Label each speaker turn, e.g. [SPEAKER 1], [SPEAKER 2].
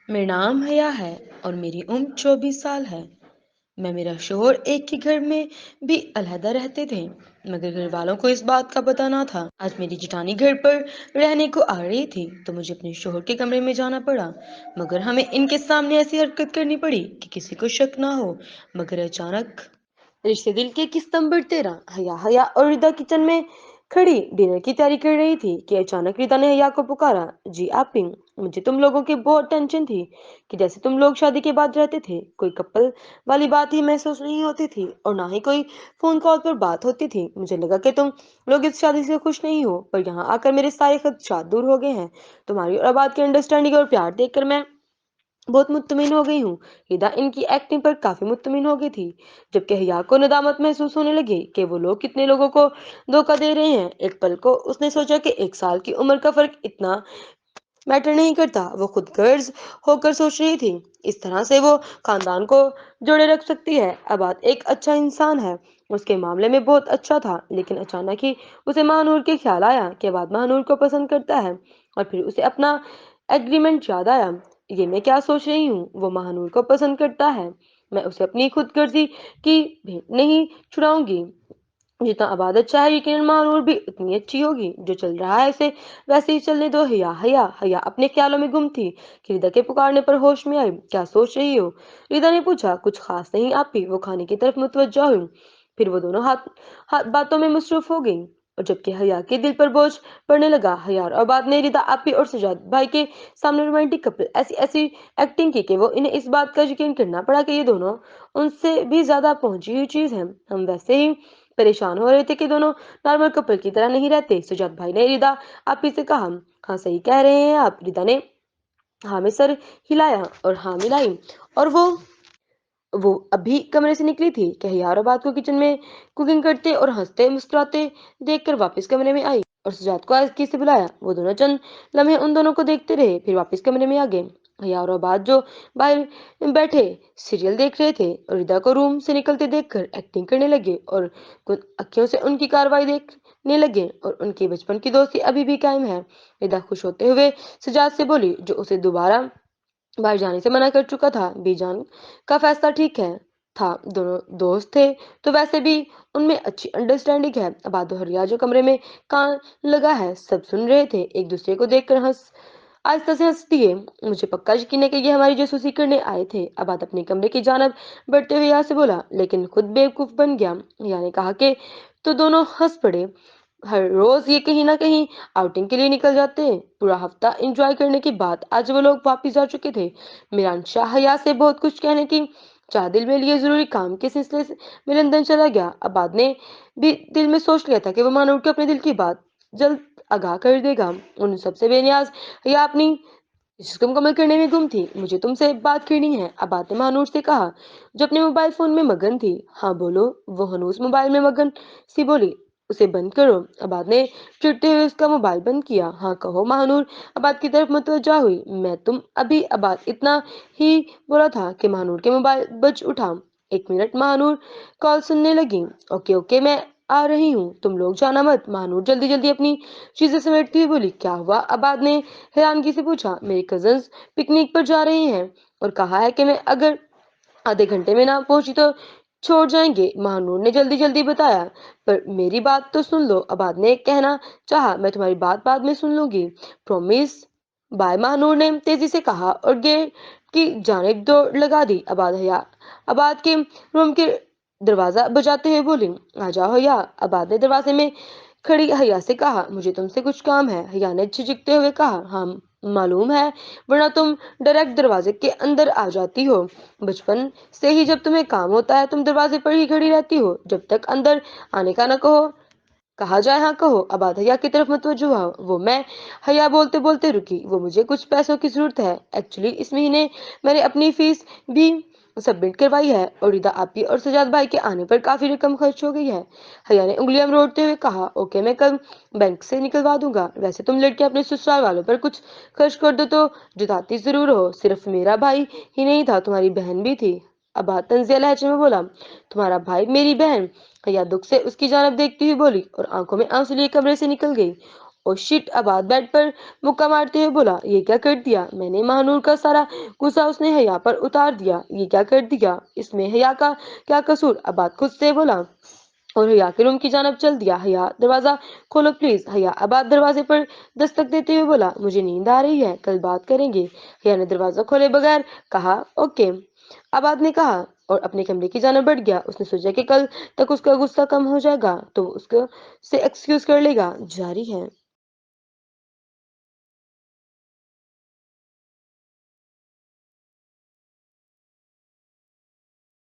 [SPEAKER 1] मेरा नाम हया है और मेरी उम्र 24 साल है। मैं मेरा शोहर एक ही घर में भी अलहदा रहते थे, मगर घर वालों को इस बात का पता ना था। आज मेरी जेठानी घर पर रहने को आ रही थी, तो मुझे अपने शोहर के कमरे में जाना पड़ा। मगर हमें इनके सामने ऐसी हरकत करनी पड़ी कि किसी को शक ना हो। मगर अचानक रिश्ते दिल के किस्त नंबर 13 हया हया और रिदा किचन में खड़ी डिनर की तैयारी कर रही थी कि अचानक रिदा ने हया को पुकारा। जी आप ही। मुझे तुम लोगों की बहुत टेंशन थी कि जैसे तुम लोग शादी के बाद रहते थे, कोई कपल वाली बात ही महसूस नहीं होती थी और ना ही कोई फोन कॉल पर बात होती थी। मुझे लगा कि तुम लोग इस शादी से खुश नहीं हो, पर यहाँ आकर मेरे सारे खदशात दूर हो गए हैं। तुम्हारी और आबाद की अंडरस्टैंडिंग और प्यार देखकर मैं बहुत मुत्तमिन हो गई हूँ। हिदा इनकी एक्टिंग पर काफी मुत्तमिन हो गई थी, जबकि हिया को नदामत महसूस होने लगी कि वो लोग कितने लोगों को धोखा दे रहे हैं। एक पल को उसने सोचा कि 1 साल की उम्र का फर्क इतना मैटर नहीं करता। वो खुद गर्ज होकर सोच रही थी, इस तरह से वो खानदान को जोड़े रख सकती है। अबाद एक अच्छा इंसान है, उसके मामले में बहुत अच्छा था, लेकिन अचानक ही उसे महानूर के ख्याल आया कि अबाद महानूर को पसंद करता है। और फिर उसे अपना एग्रीमेंट याद आया। ये मैं क्या सोच रही हूँ, वो महानूर को पसंद करता है। मैं उसे अपनी खुदगर्जी की भेंट नहीं छुड़ाऊंगी। जितना आबाद अच्छा है, यकीनन महानूर भी उतनी अच्छी होगी। जो चल रहा है इसे वैसे ही चलने दो। हया हया हया अपने ख्यालों में गुम थी कि रिदा के पुकारने पर होश में आई। क्या सोच रही हो, रिदा ने पूछा। कुछ खास नहीं आप ही, वो खाने की तरफ मुतवज्जा हुई। फिर वो दोनों हाथ हाथ बातों में मसरूफ हो गई। और जबकि हया के दिल पर बोझ पड़ने लगा, हया और बाद ने रिदा आपी और सजाद भाई के सामने रोमांटिक कपल ऐसी ऐसी एक्टिंग की कि वो इन्हें इस बात का यकीन करना पड़ा कि ये दोनों उनसे भी ज्यादा पहुंची हुई चीज है। हम वैसे ही परेशान हो रहे थे कि दोनों नॉर्मल कपल की तरह नहीं रहते। सुजात भाई ने रिदा आपी से कहा। हाँ सही कह रहे हैं आप, रिदा ने हाँ में सर हिलाया और हाँ मिलाई। और वो अभी कमरे से निकली थी कि यार बात को किचन में कुकिंग करते और हंसते मुस्कुराते देखकर वापस कमरे में आई और सुजात को आस्की से बुलाया। वो दोनों चंद लम्हे उन दोनों को देखते रहे, फिर वापस कमरे में आ गए। यार और बात जो बाहर बैठे सीरियल देख रहे थे और रिदा को रूम से निकलते देखकर एक्टिंग करने लगे और कुछ अखियों से उनकी कार्रवाई देखने लगे। और उनकी बचपन की दोस्ती अभी भी कायम है। रिदा खुश होते हुए सुजात से बोली, जो उसे दोबारा बाहर जाने से मना कर चुका था। बीजान का फैसला ठीक है था। दोनों दोस्त थे तो वैसे भी उनमें अच्छी अंडरस्टैंडिंग है। अबादोहरिया जो कमरे में कान लगा है, सब सुन रहे थे। एक दूसरे को देखकर आहिस्ता से हंस दिए। मुझे पक्का यकीन है कि ये हमारी जासूसी करने आए थे। अबाद अपने कमरे की जानब बढ़ते हुए यहाँ से बोला, लेकिन खुद बेवकूफ बन गया। यहाँ ने कहा कि तो दोनों हंस पड़े। हर रोज ये कहीं ना कहीं आउटिंग के लिए निकल जाते हैं। पूरा हफ्ता एंजॉय करने के बाद आज वो लोग वापिस आ चुके थे। मिरान शाह हया से बहुत कुछ कहने की चाह दिल में लिए जरूरी काम के सिलसिले में लंदन चला गया। अबाद ने भी दिल में सोच लिया था कि वो मानव के अपने दिल की बात जल्द आगाह कर देगा। उन सबसे बेनियाज हया अपनी इसको मुकम्मल करने में गुम थी। मुझे तुमसे बात करनी है, अबाद ने महानूर से कहा, जो अपने मोबाइल फोन में मगन थी। हाँ बोलो, वो हनूस मोबाइल में मगन सी बोली। उसे बंद करो। अबाद ने चिढ़ते हुए उसका मोबाइल बंद किया। हाँ कहो। महानूर अबाद की तरफ मुतवज्जा हुई। मैं तुम अभी अबाद इतना ही बोला था कि महानूर के मोबाइल बज उठा। 1 मिनट, महानूर कॉल सुनने लगी। ओके ओके मैं आ रही हूँ, तुम लोग जाना मत। महानूर जल्दी जल्दी अपनी चीजें समेटती हुई बोली। क्या हुआ, अबाद ने हैरानगी से पूछा। मेरे कजन्स पिकनिक पर जा रहे हैं और कहा है कि मैं अगर आधे घंटे में ना पहुंची तो छोड़ जाएंगे। महानूर ने जल्दी जल्दी बताया। पर मेरी बात तो सुन लो, अबाद ने कहना चाहा। मैं तुम्हारी बात बाद में सुन लूंगी, प्रॉमिस। बाय, महानूर ने तेजी से कहा और गेट की जानिब दौड़ लगा दी। अबाद के रूम के दरवाजा बजाते हुए बोली, आ जाओ या। अबाद ने दरवाजे में खड़ी हया से कहा, मुझे तुमसे कुछ काम है। हया ने झिझकते हुए कहा, हाँ मालूम है, वरना तुम डायरेक्ट दरवाजे के अंदर आ जाती हो। बचपन से ही जब तुम्हें काम होता है तुम दरवाजे पर ही खड़ी रहती हो, जब तक अंदर आने का न कहो कहा जाए। हाँ कहो। अबाद हया की तरफ मुतवज्जो हुआ। वो मैं हया बोलते बोलते रुकी। वो मुझे कुछ पैसों की जरूरत है एक्चुअली। इस महीने मैंने अपनी फीस भी सबमिट करवाई है और रिदा आपी और सजाद भाई के आने पर काफी रकम खर्च हो गई है। हया ने उंगलियां मरोड़ते हुए कहा, ओके मैं कल बैंक से निकलवा दूंगा। वैसे तुम लड़के अपने ससुराल वालों पर कुछ खर्च कर दो तो जताती जरूर हो। सिर्फ मेरा भाई ही नहीं था, तुम्हारी बहन भी थी। अबाद तंजिया लहजे में बोला, तुम्हारा भाई मेरी बहन? हया दुख से उसकी जानब देखती हुई बोली और आंखों में आंसू लिए कमरे से निकल गई। اور شٹ آباد بیڈ پر مکہ مارتے ہوئے بولا، یہ کیا کر دیا؟ میں نے مہنور کا سارا غصہ اس نے حیا پر اتار دیا۔ یہ کیا کر دیا؟ اس میں حیا کا کیا قصور؟ آباد خود سے بولا اور حیا کے روم کی جانب چل دیا۔ حیا دروازہ کھولو پلیز۔ حیا آباد دروازے پر دستک دیتے ہوئے بولا، مجھے نیند آ رہی ہے، کل بات کریں گے۔ حیا نے دروازہ کھولے بغیر کہا، اوکے۔ آباد نے کہا اور اپنے کمرے کی جانب بڑھ گیا۔ اس نے سوچا کہ کل تک اس کا غصہ کم ہو جائے گا تو اس کو سے ایکسکیوز کر لے گا۔ جاری ہے۔